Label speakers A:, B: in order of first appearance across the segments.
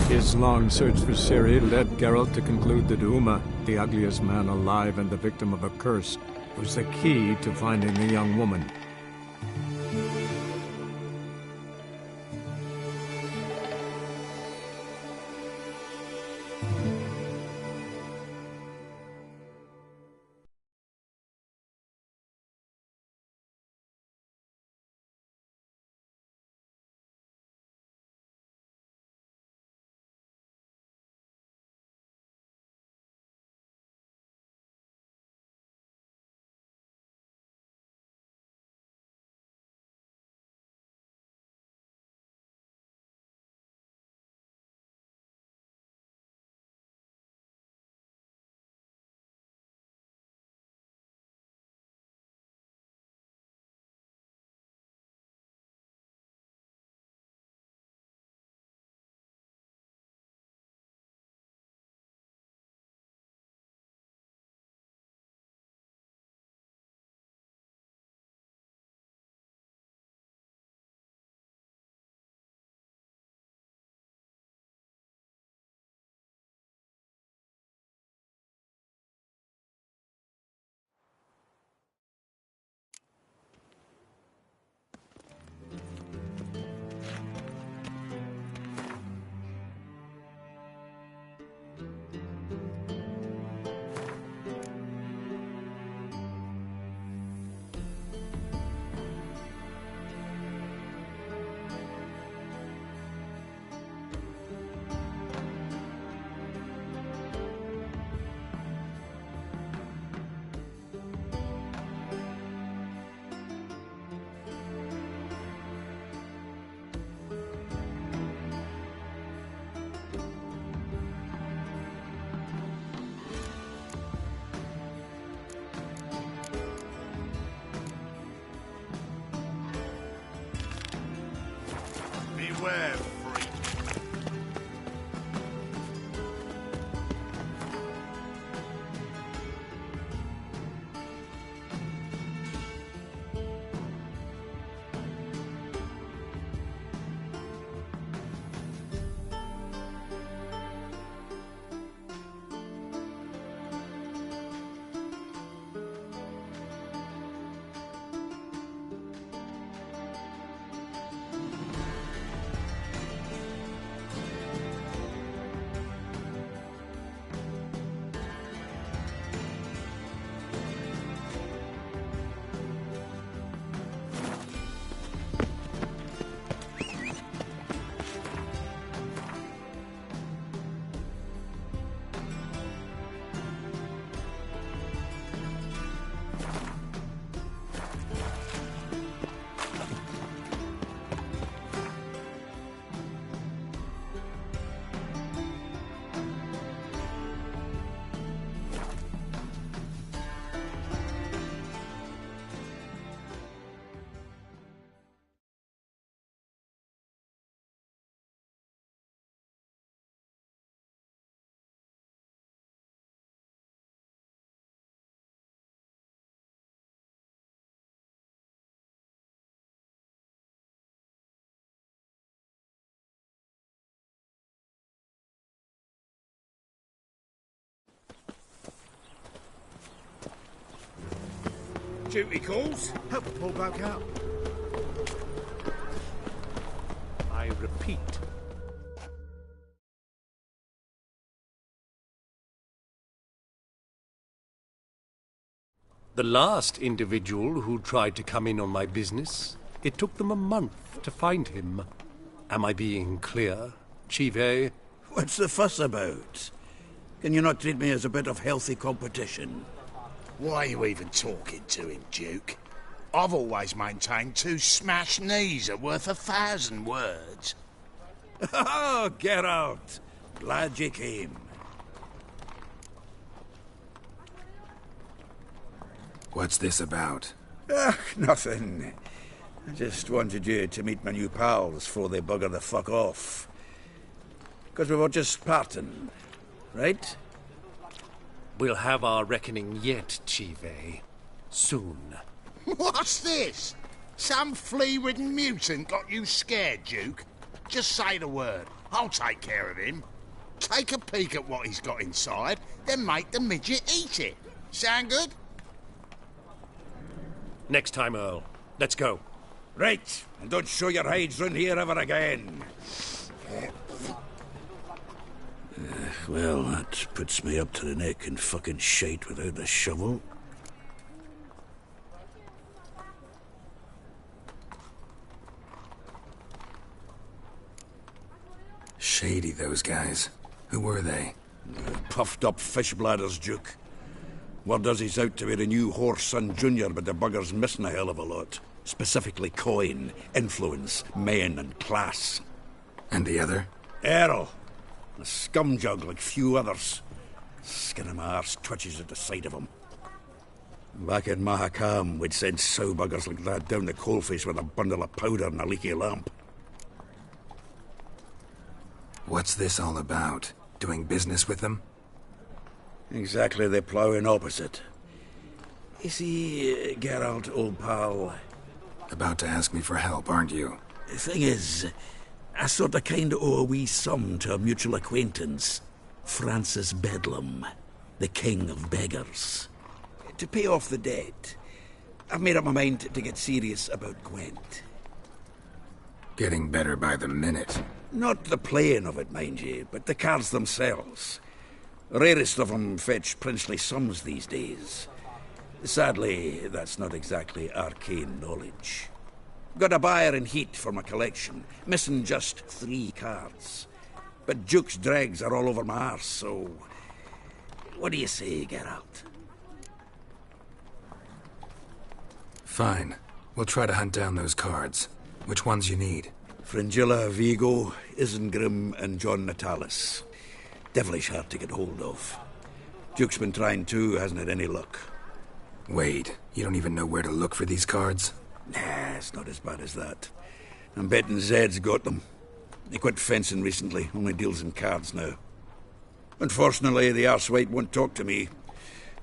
A: His long search for Ciri led Geralt to conclude that Uma, the ugliest man alive and the victim of a curse, was the key to finding the young woman.
B: Beware, freak. Duty calls.
C: Help the poor bloke out.
A: I repeat. The last individual who tried to come in on my business, it took them a month to find him. Am I being clear, Chive?
C: What's the fuss about? Can you not treat me as a bit of healthy competition?
B: Why are you even talking to him, Duke? I've always maintained 2 smashed knees are worth 1,000 words.
C: Oh, Geralt! Glad you came.
D: What's this about?
C: Nothing. I just wanted you to meet my new pals before they bugger the fuck off. Because we were just parting, right?
A: We'll have our reckoning yet, Chive. Soon.
B: What's this? Some flea-ridden mutant got you scared, Duke? Just say the word. I'll take care of him. Take a peek at what he's got inside, then make the midget eat it. Sound good?
E: Next time, Earl. Let's go.
C: Right, and don't show your hides round here ever again. Well, that puts me up to the neck in fucking shite without the shovel.
D: Shady, those guys. Who were they?
C: Puffed up fish bladders, Duke. Word does he's out to be the new Whoreson Jr., but the bugger's missing a hell of a lot. Specifically coin, influence, men, and class.
D: And the other?
C: Errol. A scumjug like few others. Skin of my arse twitches at the sight of him. Back in Mahakam, we'd send sow buggers like that down the coalface with a bundle of powder and a leaky lamp.
D: What's this all about? Doing business with them?
C: Exactly the ploughing opposite. You see, Geralt, old pal...
D: About to ask me for help, aren't you?
C: The thing is, I sort of kind of owe a wee sum to a mutual acquaintance. Francis Bedlam, the king of beggars. To pay off the debt, I've made up my mind to get serious about Gwent.
D: Getting better by the minute.
C: Not the playing of it, mind you, but the cards themselves. Rarest of them fetch princely sums these days. Sadly, that's not exactly arcane knowledge. Got a buyer in heat for my collection, missing just 3 cards. But Duke's dregs are all over my arse, so... What do you say, Geralt?
D: Fine. We'll try to hunt down those cards. Which ones you need?
C: Fringilla, Vigo, Isengrim, and John Natalis. Devilish hard to get hold of. Duke's been trying too, hasn't had any luck.
D: Wait, you don't even know where to look for these cards?
C: Nah, it's not as bad as that. I'm betting Zed's got them. He quit fencing recently, only deals in cards now. Unfortunately, the arsewite won't talk to me.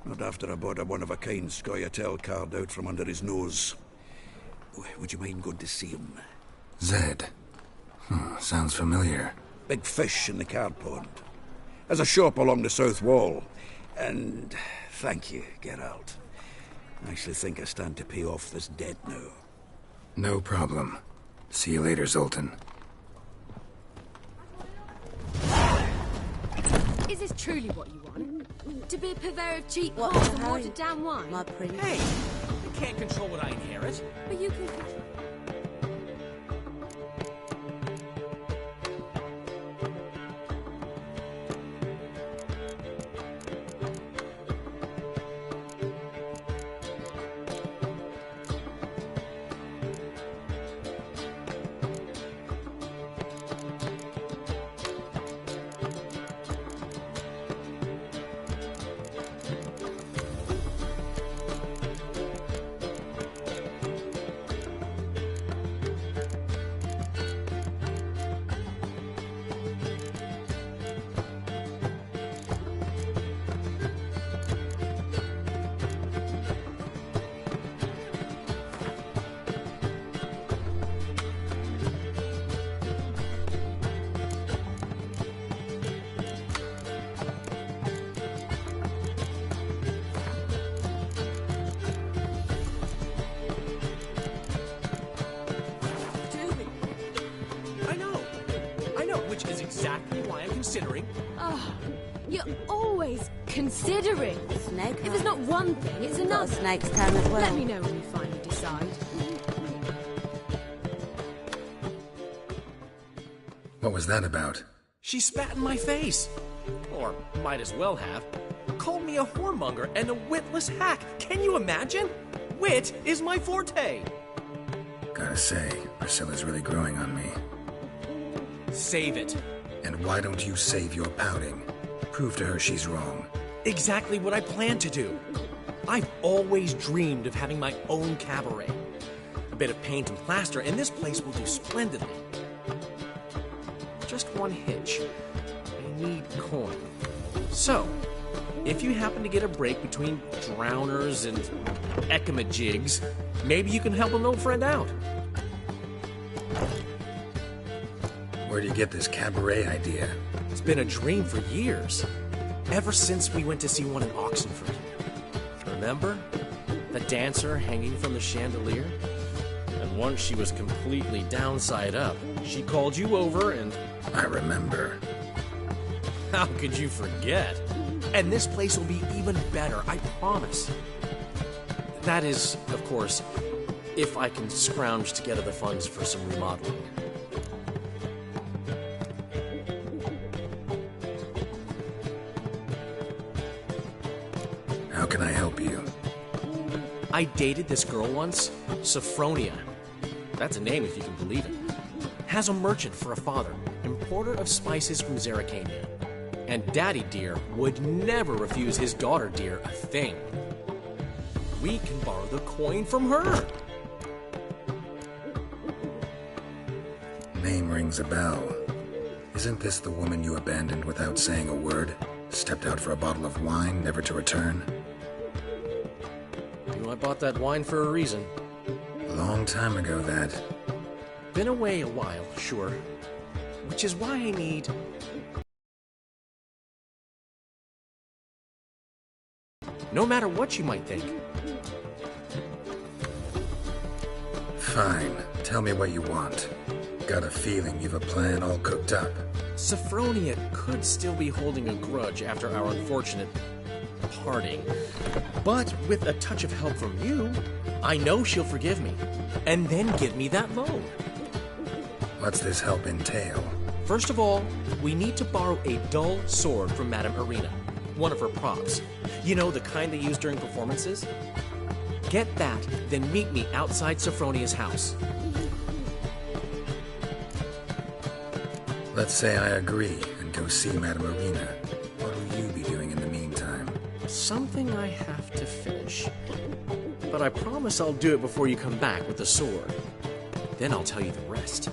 C: Not after I bought a one-of-a-kind Scoia'tael card out from under his nose. Would you mind going to see him?
D: Zed. Sounds familiar.
C: Big fish in the card pond. Has a shop along the south wall. And thank you, Geralt. I actually think I stand to pay off this debt now.
D: No problem. See you later, Zoltan.
F: Is this truly what you want? To be a purveyor of cheap horse and watered down wine?
G: My prince.
E: Hey! You can't control what I inherit.
F: But you can control...
E: Which is exactly why I'm considering.
F: Oh, you're always considering.
G: Snake.
F: If it's not one thing, it's
G: Got a
F: another.
G: snake's tongue as well.
F: Let me know when you finally decide.
D: What was that about?
E: She spat in my face. Or might as well have. Called me a whoremonger and a witless hack. Can you imagine? Wit is my forte.
D: Gotta say, Priscilla's really growing on me.
E: Save it.
D: And why don't you save your pouting? Prove to her she's wrong.
E: Exactly what I plan to do. I've always dreamed of having my own cabaret. A bit of paint and plaster, and this place will do splendidly. Just one hitch. I need coin. So, if you happen to get a break between drowners and ekamajigs, maybe you can help an old friend out.
D: Where do you get this cabaret idea?
E: It's been a dream for years. Ever since we went to see one in Oxenford. Remember? The dancer hanging from the chandelier? And once she was completely downside up, she called you over and...
D: I remember.
E: How could you forget? And this place will be even better, I promise. That is, of course, if I can scrounge together the funds for some remodeling.
D: How can I help you?
E: I dated this girl once, Sophronia. That's a name if you can believe it. Has a merchant for a father, importer of spices from Zerrikania. And Daddy Dear would never refuse his daughter Dear a thing. We can borrow the coin from her.
D: Name rings a bell. Isn't this the woman you abandoned without saying a word? Stepped out for a bottle of wine, never to return?
E: You know, I bought that wine for a reason.
D: Long time ago, that.
E: Been away a while, sure. Which is why I need... No matter what you might think.
D: Fine. Tell me what you want. Got a feeling you've a plan all cooked up.
E: Sophronia could still be holding a grudge after our unfortunate parting. But with a touch of help from you, I know she'll forgive me. And then give me that loan.
D: What's this help entail?
E: First of all, we need to borrow a dull sword from Madame Irina. One of her props. You know, the kind they use during performances? Get that, then meet me outside Sophronia's house.
D: Let's say I agree and go see Madame Irina. What will you be doing in the meantime?
E: Something I have to finish. But I promise I'll do it before you come back with the sword. Then I'll tell you the rest.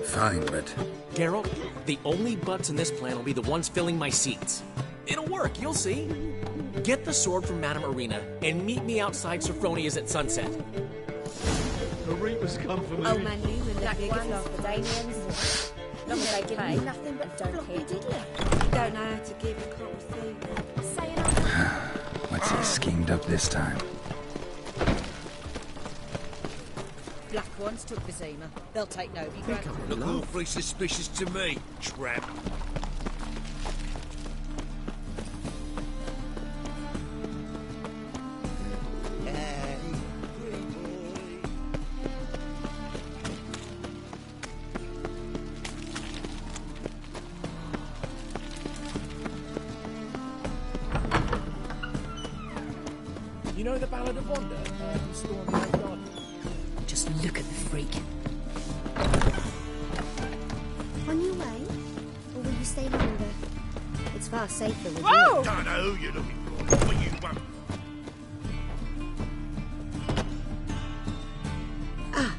D: Fine, but...
E: Geralt, the only butts in this plan will be the ones filling my seats. It'll work, you'll see. Get the sword from Madame Irina and meet me outside Sophronia's at sunset.
B: The reapers come for me.
F: Oh man, you and that big ones for Damians. Long as they give me nothing but floppy diddly. Don't know how to give a can't receive. Saying
D: What's he schemed up this time?
G: Black ones took Vizima. They'll take Novigrad.
B: Look awfully suspicious to me, tramp.
E: You know the Ballad of Wanda? Storm in the Garden.
G: Just look at the freak.
F: On your way? Or will you stay longer? It's far safer with
B: Don't know who you're looking for. What you want?
F: you.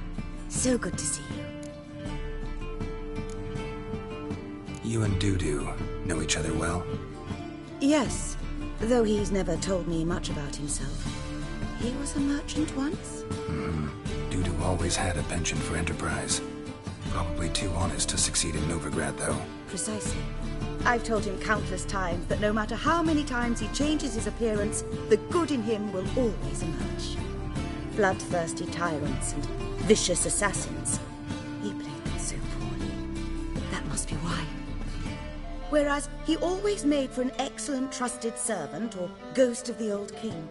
F: So good to see you.
D: You and Dudu know each other well?
H: Yes, though he's never told me much about himself. He was a merchant once?
D: Dudu always had a penchant for enterprise. Probably too honest to succeed in Novigrad, though.
H: Precisely. I've told him countless times that no matter how many times he changes his appearance, the good in him will always emerge. Bloodthirsty tyrants and vicious assassins. He played them so poorly. That must be why. Whereas he always made for an excellent trusted servant or ghost of the old king.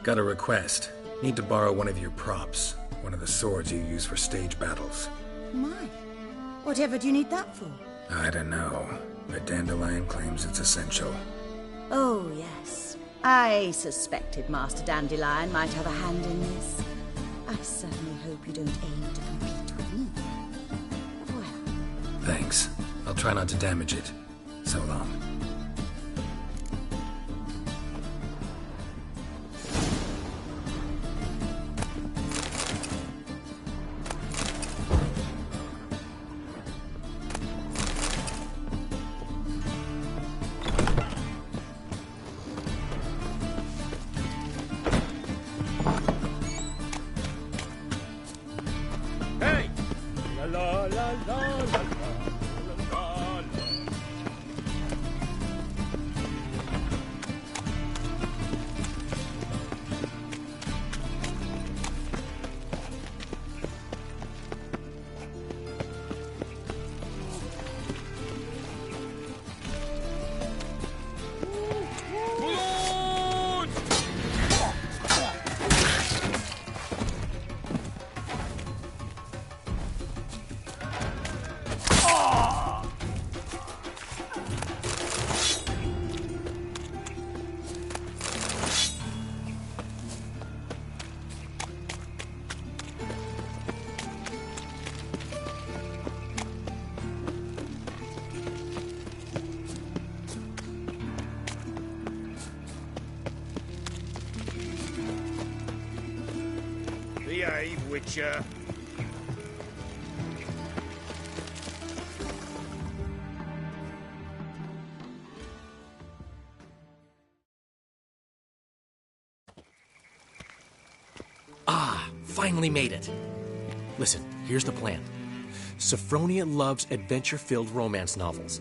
D: Got a request. Need to borrow one of your props. One of the swords you use for stage battles.
H: My, whatever do you need that for?
D: I don't know, but Dandelion claims it's essential.
H: Oh, yes. I suspected Master Dandelion might have a hand in this. I certainly hope you don't aim to compete with me. Well,
D: Thanks. I'll try not to damage it. So long.
B: Behave, Witcher.
E: Finally made it. Listen, here's the plan. Sophronia loves adventure-filled romance novels.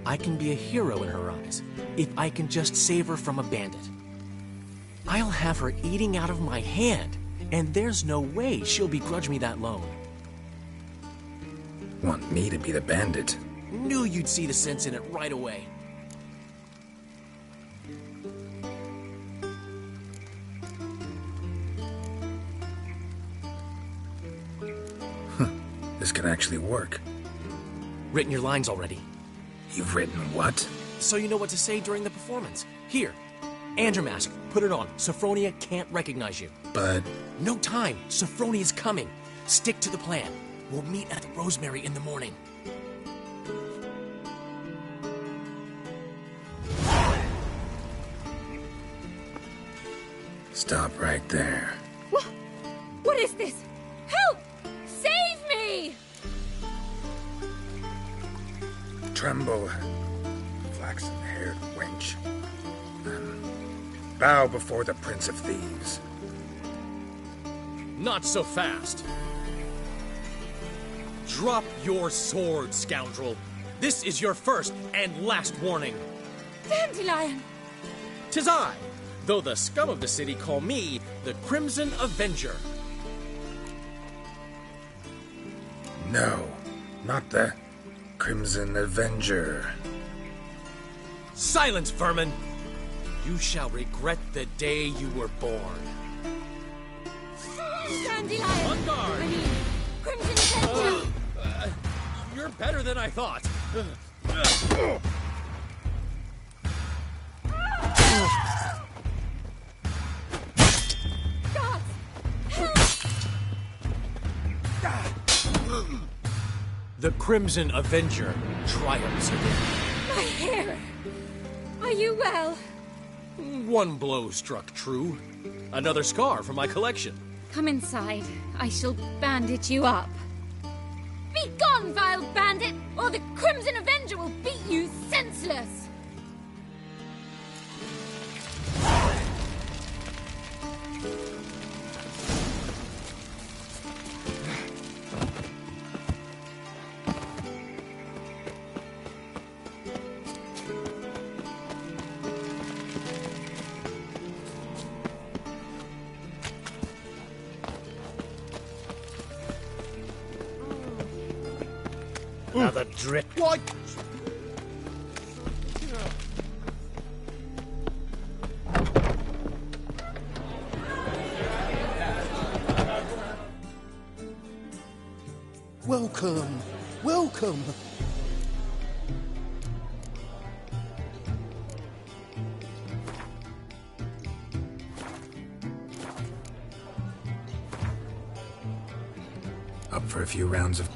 E: I can be a hero in her eyes if I can just save her from a bandit. I'll have her eating out of my hand, and there's no way she'll begrudge me that loan.
D: Want me to be the bandit?
E: Knew you'd see the sense in it right away.
D: This could actually work.
E: Written your lines already.
D: You've written what?
E: So you know what to say during the performance. Here, Andrew Mask, put it on. Sophronia can't recognize you.
D: But...
E: No time. Sophronia's coming. Stick to the plan. We'll meet at the Rosemary in the morning.
D: Stop right there.
F: What is this? Help! Save me!
D: Tremble, flaxen-haired wench. Bow before the Prince of Thieves.
E: Not so fast. Drop your sword, scoundrel. This is your first and last warning.
F: Dandelion!
E: 'Tis I, though the scum of the city call me the Crimson Avenger.
D: No, not the Crimson Avenger.
E: Silence, vermin! You shall regret the day you were born.
F: Dandelion!
E: On guard!
F: I mean, Crimson Avenger!
E: You're better than I thought.
F: Guards! Help!
E: The Crimson Avenger triumphs again.
F: My hair! Are you well?
E: One blow struck true. Another scar from my collection.
F: Come inside. I shall bandage you up. Be gone, vile bandit, or the Crimson Avenger will beat you senseless!
B: Another drip.
E: What?
I: Welcome. Welcome.
D: Up for a few rounds of...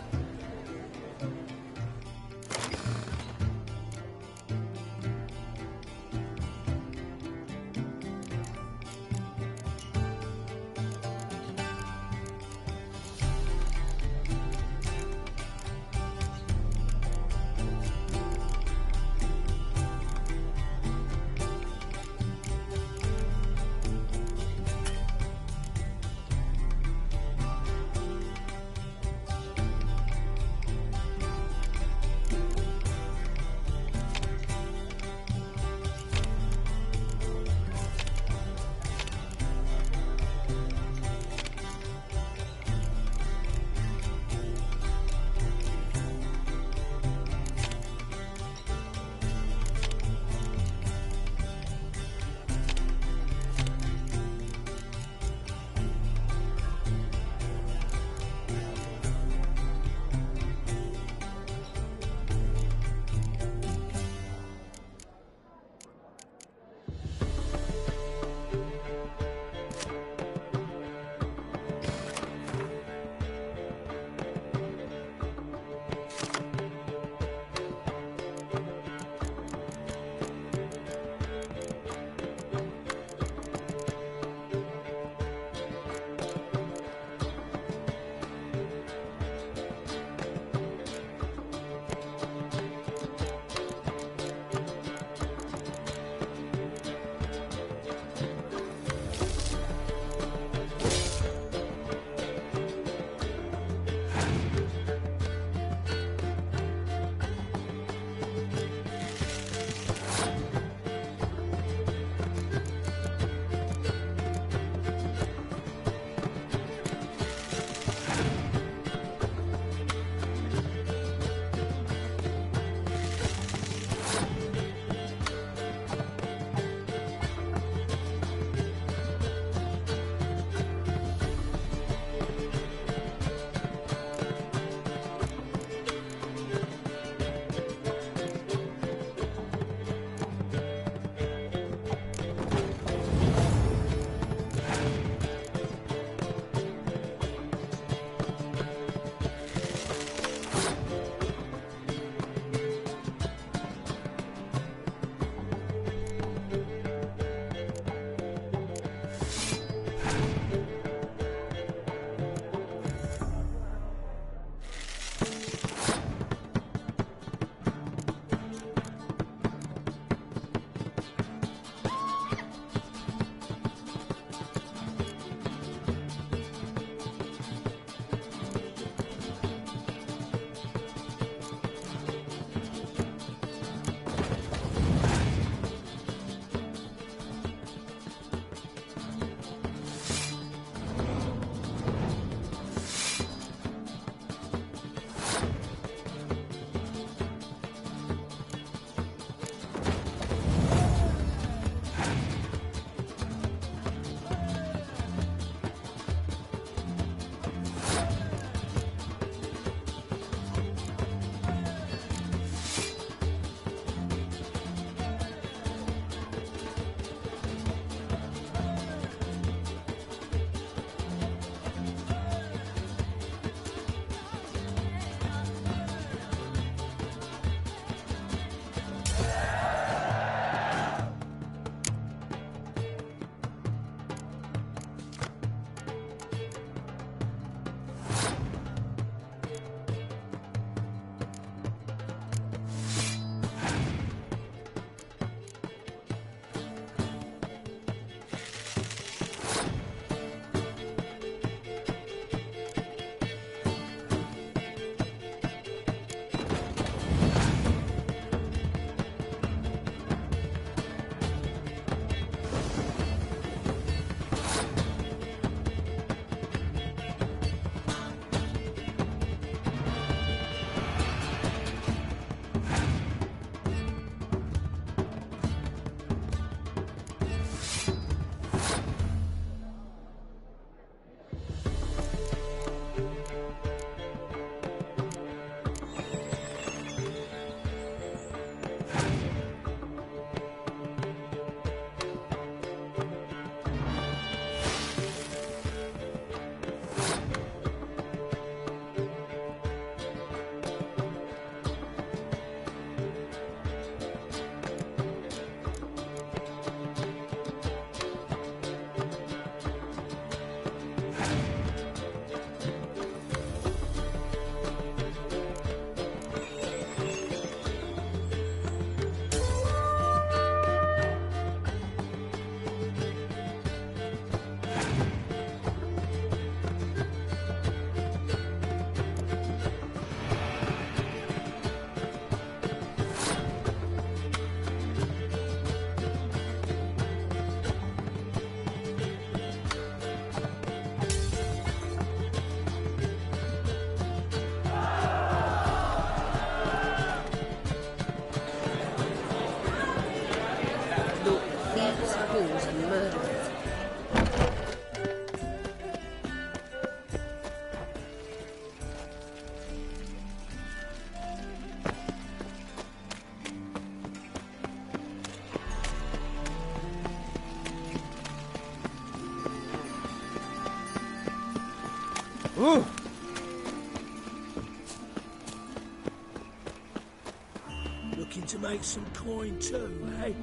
I: Looking to make some coin too, eh?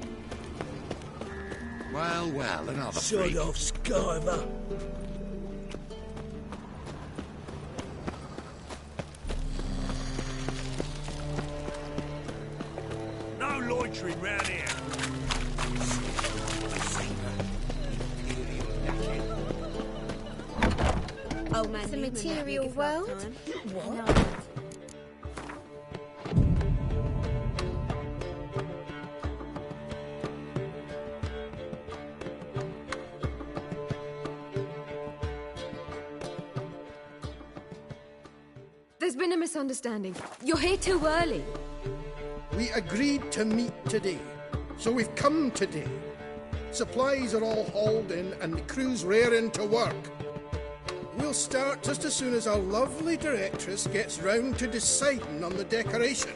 B: Well, well, another
I: Sod
B: freak.
I: off, Skyver.
B: No loitering round here.
F: Oh man, it's a material world.
H: What?
J: There's been a misunderstanding. You're here too early.
I: We agreed to meet today, so we've come today. Supplies are all hauled in and the crew's raring to work. We'll start just as soon as our lovely directress gets round to deciding on the decoration.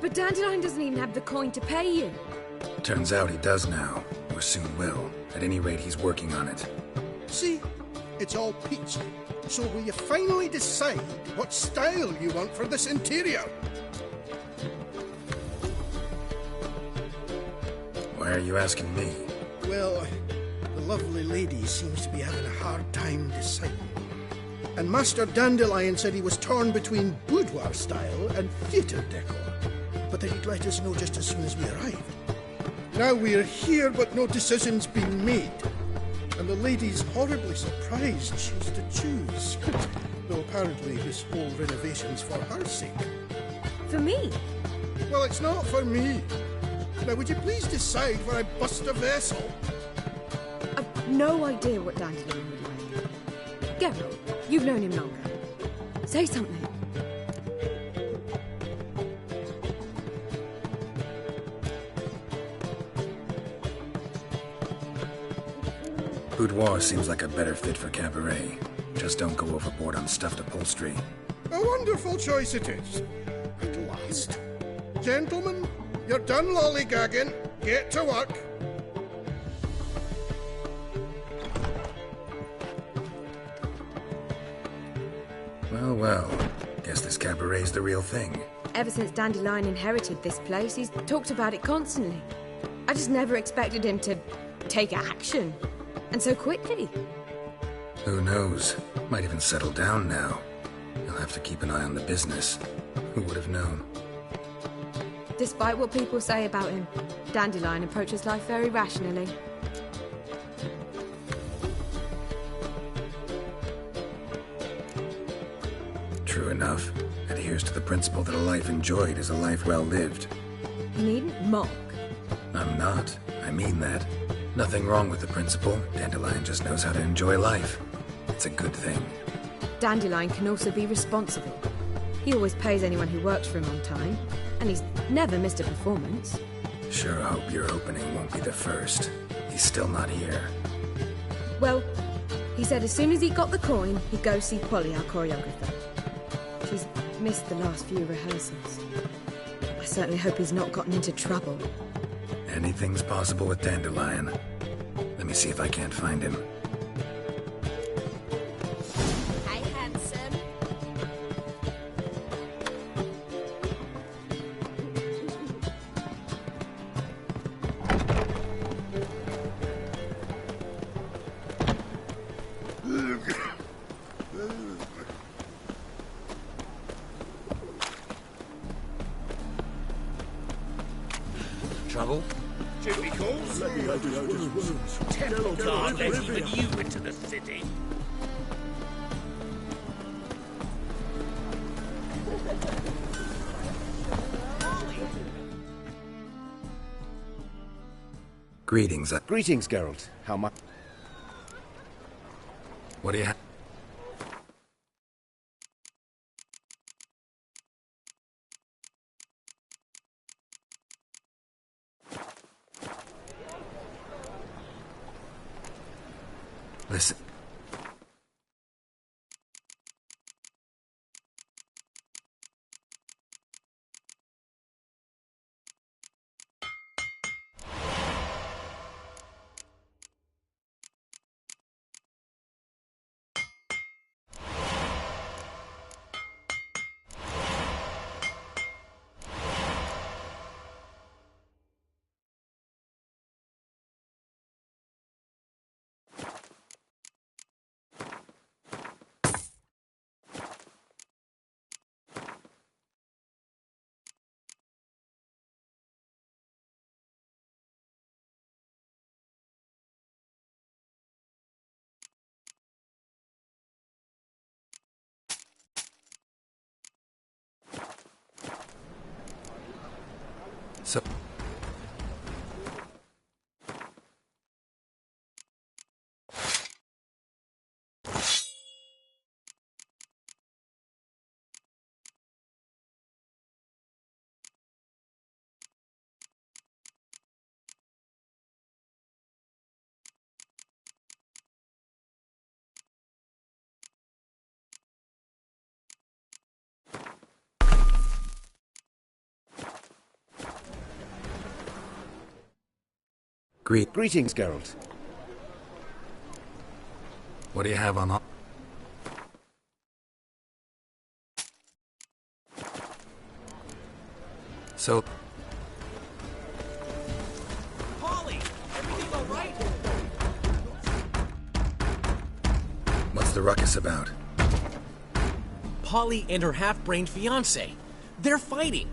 J: But Dandelion doesn't even have the coin to pay you.
D: Turns out he does now, or soon will. At any rate, he's working on it.
I: See? It's all peachy. So will you finally decide what style you want for this interior?
D: Why are you asking me?
I: Well, the lovely lady seems to be having a hard time deciding. And Master Dandelion said he was torn between boudoir style and theatre decor, but that he'd let us know just as soon as we arrived. Now we're here, but no decision's been made. And the lady's horribly surprised she's to choose. Though apparently this whole renovation's for her sake.
J: For me?
I: Well, it's not for me. Now, would you please decide where I bust a vessel?
J: I've no idea what Dandelion would like. Geralt, you've known him longer. Say something.
D: Boudoir seems like a better fit for cabaret. Just don't go overboard on stuffed upholstery.
I: A wonderful choice it is. At last. Gentlemen, you're done lollygagging. Get to work.
D: Well, well. Guess this cabaret's the real thing.
J: Ever since Dandelion inherited this place, he's talked about it constantly. I just never expected him to take action. And so quickly.
D: Who knows? Might even settle down now. He'll have to keep an eye on the business. Who would have known?
J: Despite what people say about him, Dandelion approaches life very rationally.
D: True enough. Adheres to the principle that a life enjoyed is a life well lived.
J: You needn't mock.
D: I'm not. I mean that. Nothing wrong with the principle. Dandelion just knows how to enjoy life. It's a good thing.
J: Dandelion can also be responsible. He always pays anyone who works for him on time, and he's never missed a performance.
D: Sure hope your opening won't be the first. He's still not here.
J: Well, he said as soon as he got the coin, he'd go see Polly, our choreographer. She's missed the last few rehearsals. I certainly hope he's not gotten into trouble.
D: Anything's possible with Dandelion. Let me see if I can't find him.
F: Hey, handsome.
B: Trouble? Duty calls? Temple Guard let even you into the city.
D: Greetings.
K: Greetings, Geralt. How much?
D: What do you have? Listen. So...
K: Greetings, Geralt.
D: What do you have on... So...
E: Polly! Everything all right?
D: What's the ruckus about?
E: Polly and her half-brained fiancé. They're fighting.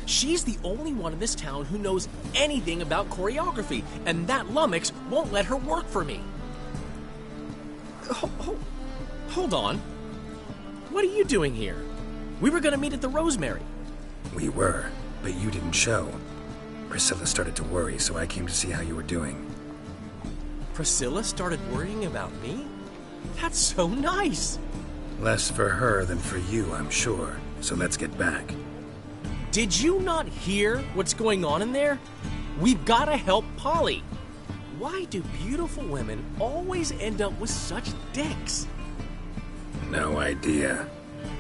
E: She's the only one in this town who knows anything about choreography, and that lummox won't let her work for me. Hold on. What are you doing here? We were gonna meet at the Rosemary.
D: We were, but you didn't show. Priscilla started to worry, so I came to see how you were doing.
E: Priscilla started worrying about me? That's so nice!
D: Less for her than for you, I'm sure. So let's get back.
E: Did you not hear what's going on in there? We've got to help Polly. Why do beautiful women always end up with such dicks?
D: No idea.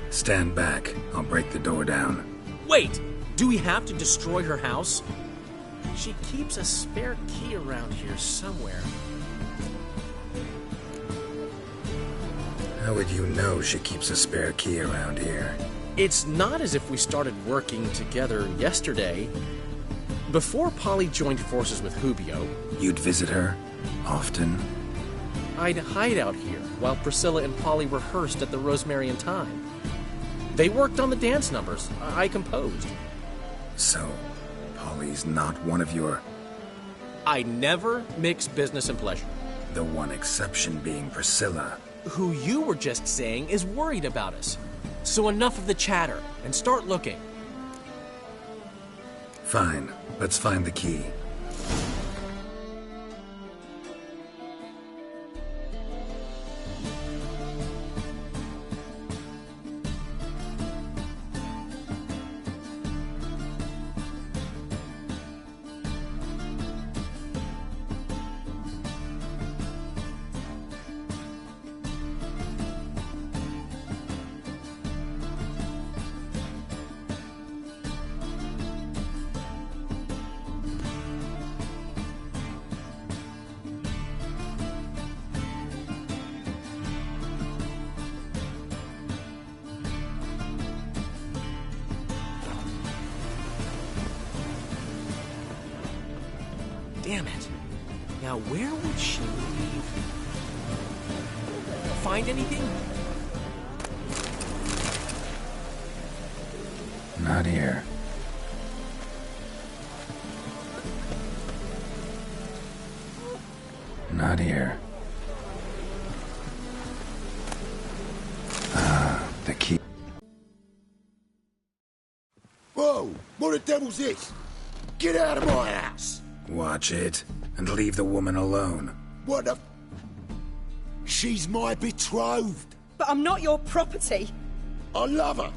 D: Stand back. I'll break the door down.
E: Wait! Do we have to destroy her house? She keeps a spare key around here somewhere.
D: How would you know she keeps a spare key around here?
E: It's not as if we started working together yesterday. Before Polly joined forces with Hubio...
D: You'd visit her? Often?
E: I'd hide out here while Priscilla and Polly rehearsed at the Rosemary and Thyme. They worked on the dance numbers I composed.
D: So, Polly's not one of your...
E: I never mix business and pleasure.
D: The one exception being Priscilla.
E: Who you were just saying is worried about us. So enough of the chatter, and start looking.
D: Fine. Let's find the key.
E: Damn it. Now where would she leave? Find anything?
D: Not here. Not here. Ah, the key.
B: Whoa! What the devil's this? Get out of my house!
D: Watch it, and leave the woman alone.
B: What the... She's my betrothed.
G: But I'm not your property.
B: I love her.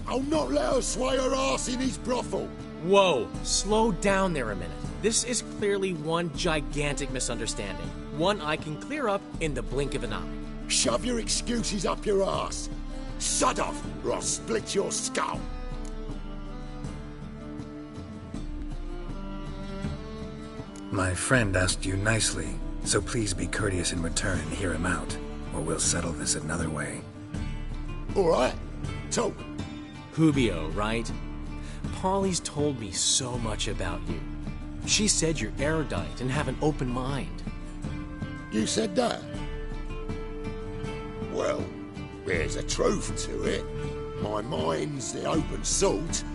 B: I'll not let her sway her ass in his brothel.
E: Whoa, slow down there a minute. This is clearly one gigantic misunderstanding. One I can clear up in the blink of an eye.
B: Shove your excuses up your ass. Sod off, or I'll split your skull.
D: My friend asked you nicely, so please be courteous in return and hear him out, or we'll settle this another way.
B: All right, talk.
E: Hubio, right? Polly's told me so much about you. She said you're erudite and have an open mind.
B: You said that? Well, there's a truth to it. My mind's the open salt,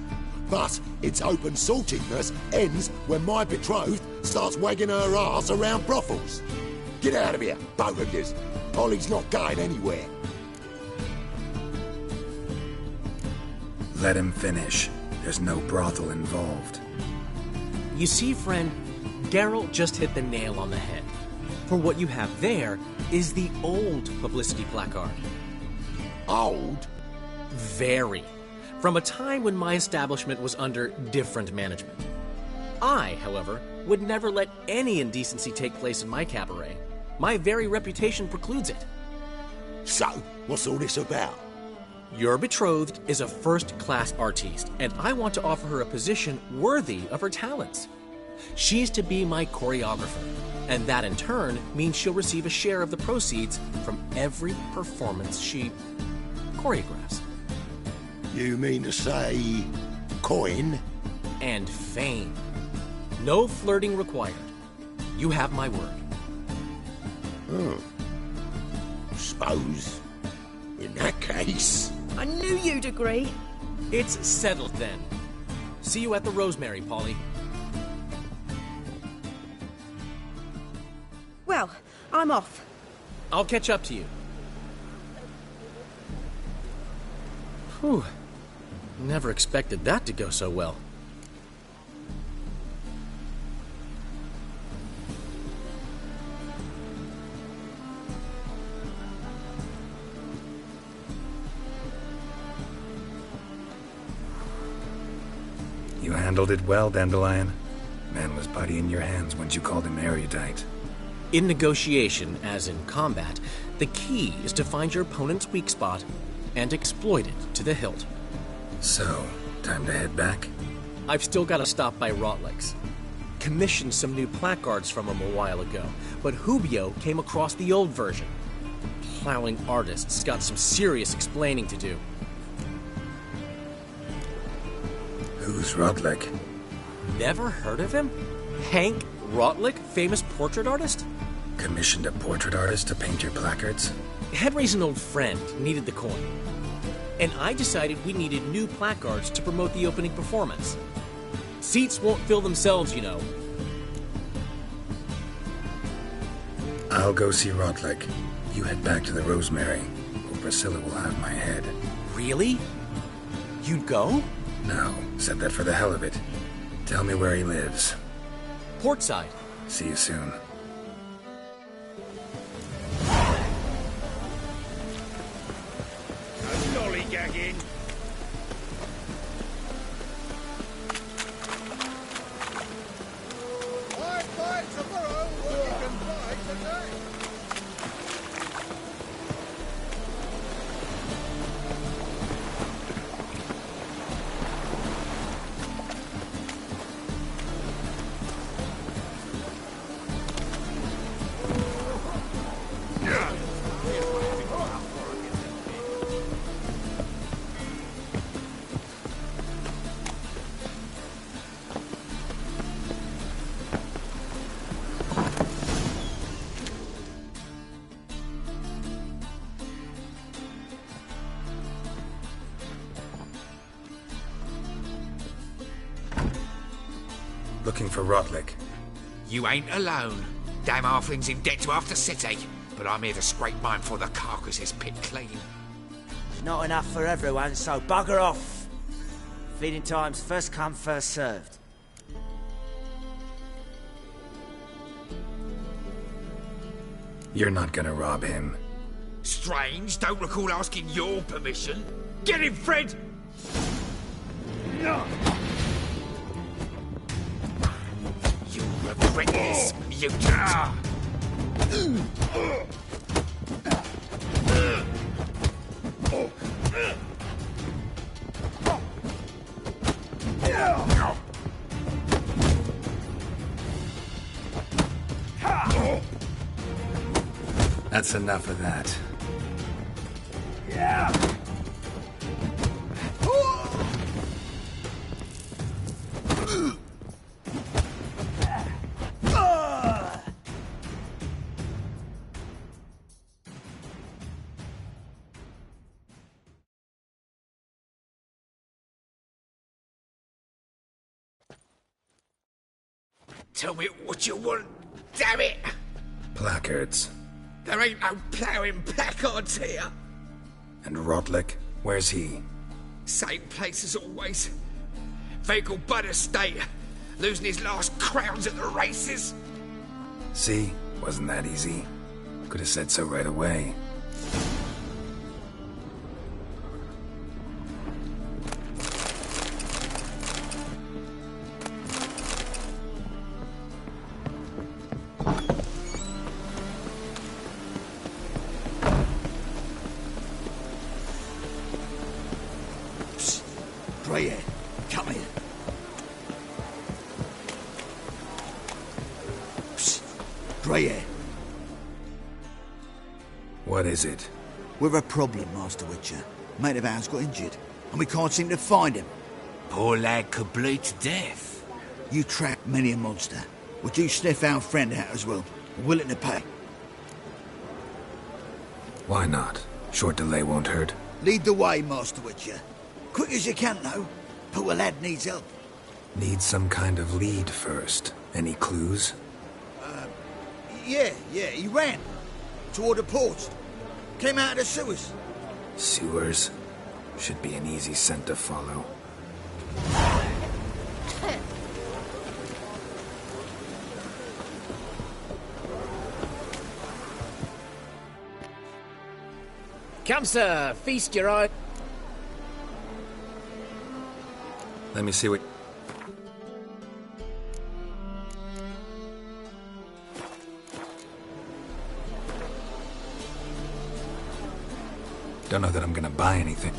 B: but its open saltedness ends when my betrothed starts wagging her ass around brothels. Get out of here, both of yous. Polly's not going anywhere.
D: Let him finish. There's no brothel involved.
E: You see, friend, Geralt just hit the nail on the head. For what you have there is the old publicity placard.
B: Old?
E: Very. From a time when my establishment was under different management. I, however, would never let any indecency take place in my cabaret. My very reputation precludes it.
B: So, what's all this about?
E: Your betrothed is a first-class artiste, and I want to offer her a position worthy of her talents. She's to be my choreographer, and that in turn means she'll receive a share of the proceeds from every performance she choreographs.
B: You mean to say coin?
E: And fame. No flirting required. You have my word.
B: Suppose, in that case...
G: I knew you'd agree.
E: It's settled then. See you at the Rosemary, Polly.
G: Well, I'm off.
E: I'll catch up to you. Whew. Never expected that to go so well.
D: You handled it well, Dandelion. Man was body in your hands once you called him erudite.
E: In negotiation, as in combat, the key is to find your opponent's weak spot and exploit it to the hilt.
D: So, time to head back?
E: I've still got to stop by Rotlick's. Commissioned some new placards from him a while ago, but Hubio came across the old version. Plowing artist's got some serious explaining to do.
D: Who's Rotlick?
E: Never heard of him? Hank Rotlick, famous portrait artist?
D: Commissioned a portrait artist to paint your placards?
E: Henry's an old friend, needed the coin. And I decided we needed new placards to promote the opening performance. Seats won't fill themselves, you know.
D: I'll go see Rotlick. You head back to the Rosemary, or Priscilla will have my head.
E: Really? You'd go?
D: No, said that for the hell of it. Tell me where he lives.
E: Portside.
D: See you soon.
B: Lollygagging.
I: Buy tomorrow what you can buy today.
D: Looking for Rotlick.
L: You ain't alone. Damn halfling's in debt to half the city, but I'm here to scrape mine for the carcass pit clean.
M: Not enough for everyone, so bugger off. Feeding time's first come, first served.
D: You're not gonna rob him.
L: Strange, don't recall asking your permission. Get him, Fred! You'll regret this, mutant!
D: That's enough of that.
L: Tell me what you want, damn it!
D: Placards.
L: There ain't no ploughing placards here.
D: And Rotlick? Where's he?
L: Same place as always. Vehicle Bud Estate. losing his last crowns at the races.
D: See? Wasn't that easy? Could have said so right away.
B: Greyhair, come here. Psst. Greyhair.
D: What is it?
N: We've a problem, Master Witcher. Mate of ours got injured, and we can't seem to find him.
L: Poor lad could bleed to death.
N: You track many a monster. Would you sniff our friend out as well? Willing to pay?
D: Why not? Short delay won't hurt.
N: Lead the way, Master Witcher. Quick as you can, though. Poor lad needs help.
D: Need some kind of lead first. Any clues?
N: Yeah, he ran. Toward the port. Came out of the sewers.
D: Sewers? Should be an easy scent to follow.
E: Come, sir, feast your eye.
D: Let me see what... Don't know that I'm gonna buy anything.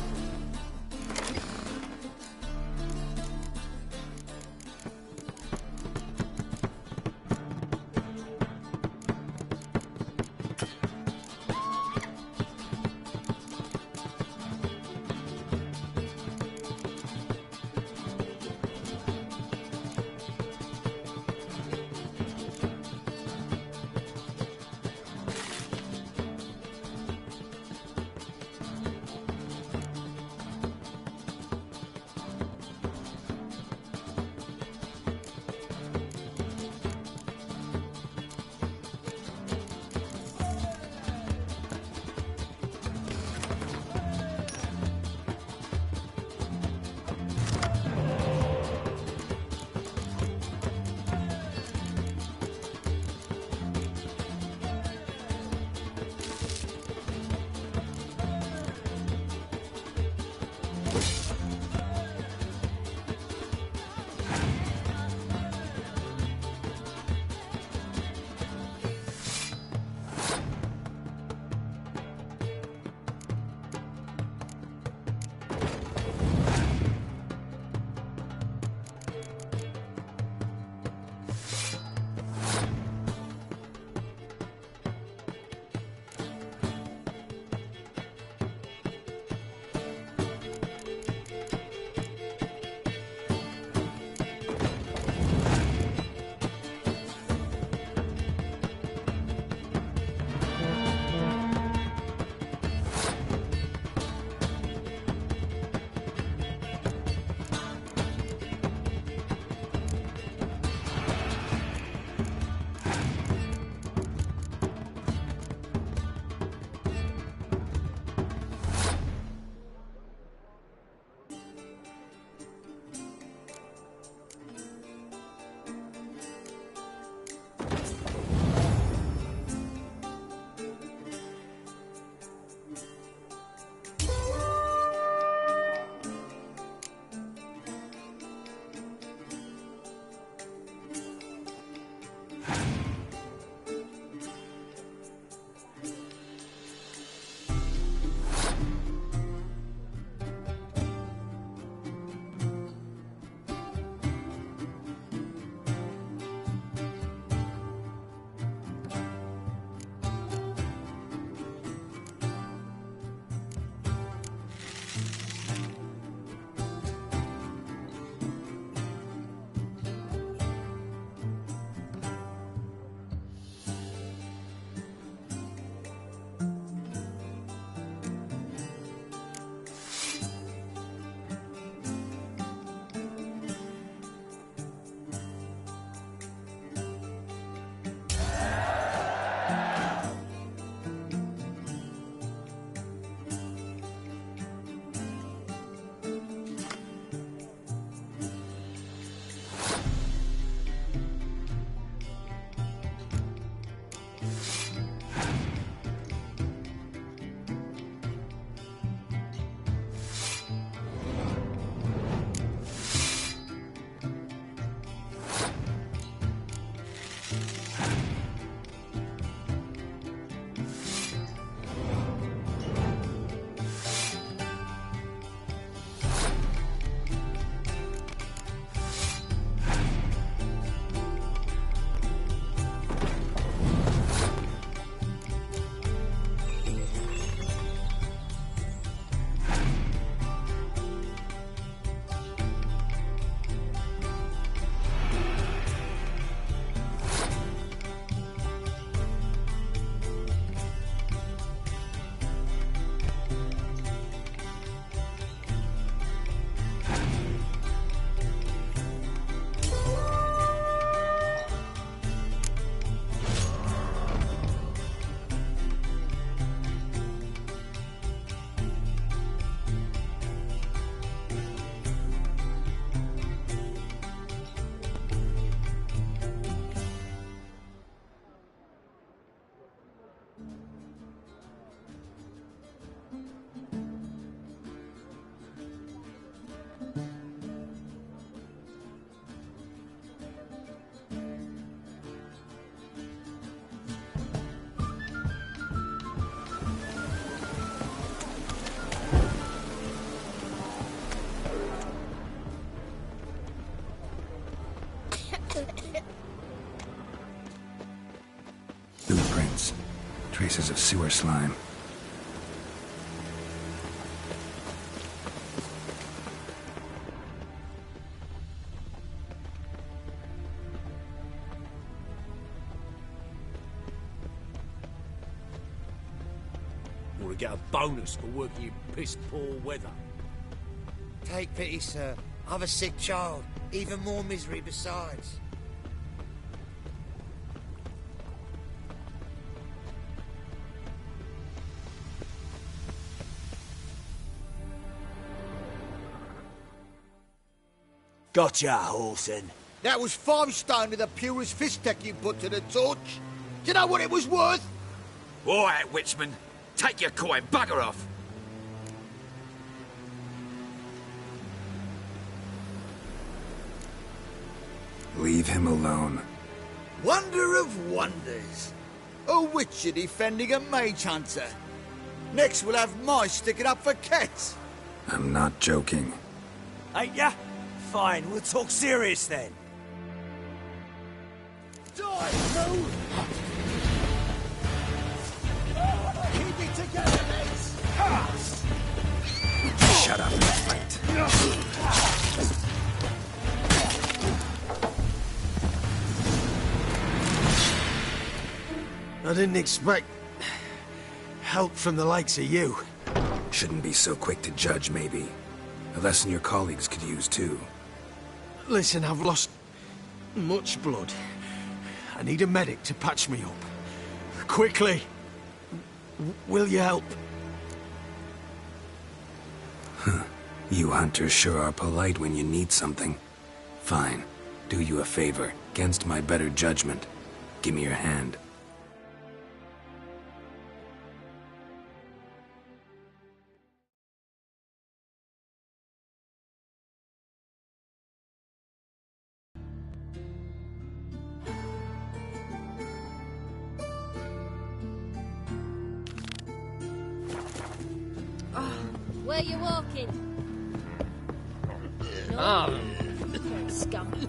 D: Traces of sewer slime.
O: Want to get a bonus for working in piss-poor weather.
P: Take pity, sir. I've a sick child. Even more misery besides.
M: Gotcha, Horson.
N: That was 5 stone of the purest fish tech you put to the torch. Do you know what it was worth?
L: All right, Witchman. Take your coin, bugger off.
D: Leave him alone.
N: Wonder of wonders. A witcher defending a mage hunter. Next we'll have mice sticking up for cats.
D: I'm not joking.
M: Ain't ya? Fine, we'll talk serious then.
N: Die, fool! Keep it together, mates!
D: Shut up and fight.
I: I didn't expect help from the likes of you.
D: Shouldn't be so quick to judge, maybe. A lesson your colleagues could use, too.
I: Listen, I've lost much blood. I need a medic to patch me up. Quickly! Will you help?
D: You hunters sure are polite when you need something. Fine. Do you a favor, against my better judgment. Give me your hand.
F: Where you walking?
E: Ah.
F: Scummy.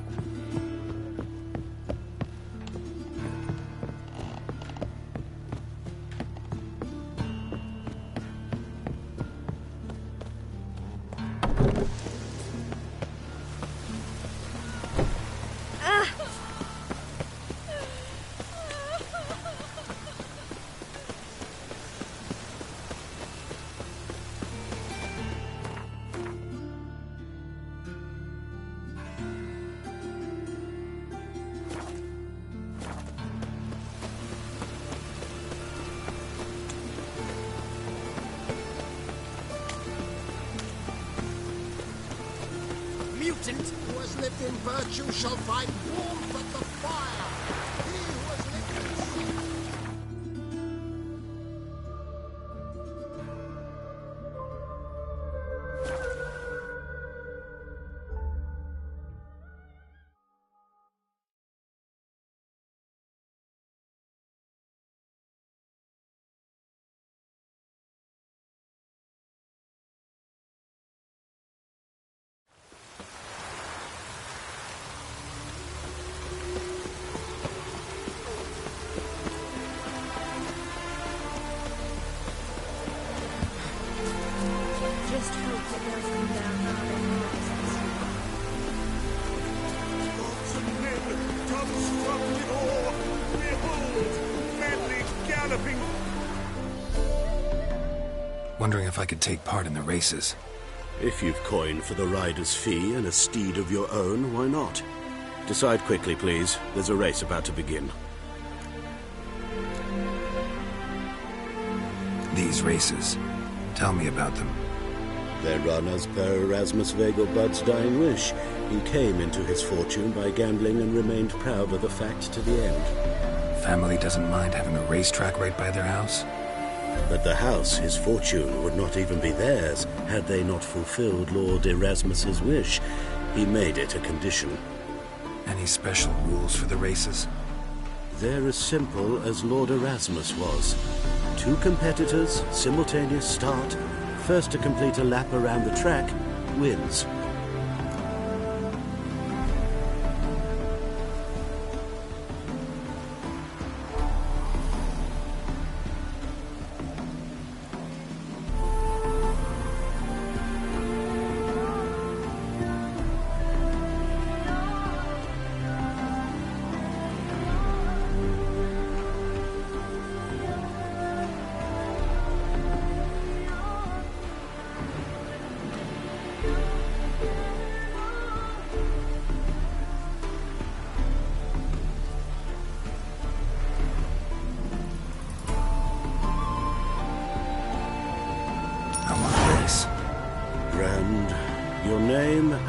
B: Mutant who has lived in virtue shall find warmth at the fire. He who has lived in sin.
F: Just hope that they'll come down harder.
Q: Gods and men, come struck ore. Behold, madly galloping.
D: Wondering if I could take part in the races.
O: If you've coin for the rider's fee and a steed of your own, why not? Decide quickly, please. There's a race about to begin.
D: These races. Tell me about them.
O: They're run as per Erasmus Vegelbud's dying wish. He came into his fortune by gambling and remained proud of the fact to the end.
D: Family doesn't mind having a racetrack right by their house?
O: But the house, his fortune, would not even be theirs had they not fulfilled Lord Erasmus's wish. He made it a condition.
D: Any special rules for the races?
O: They're as simple as Lord Erasmus was. 2 competitors, simultaneous start. First to complete a lap around the track wins.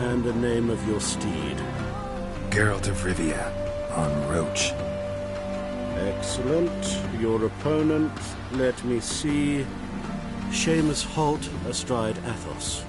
O: and the name of your steed.
D: Geralt of Rivia, on Roach.
O: Excellent. Your opponent, let me see. Seamus Holt, astride Athos.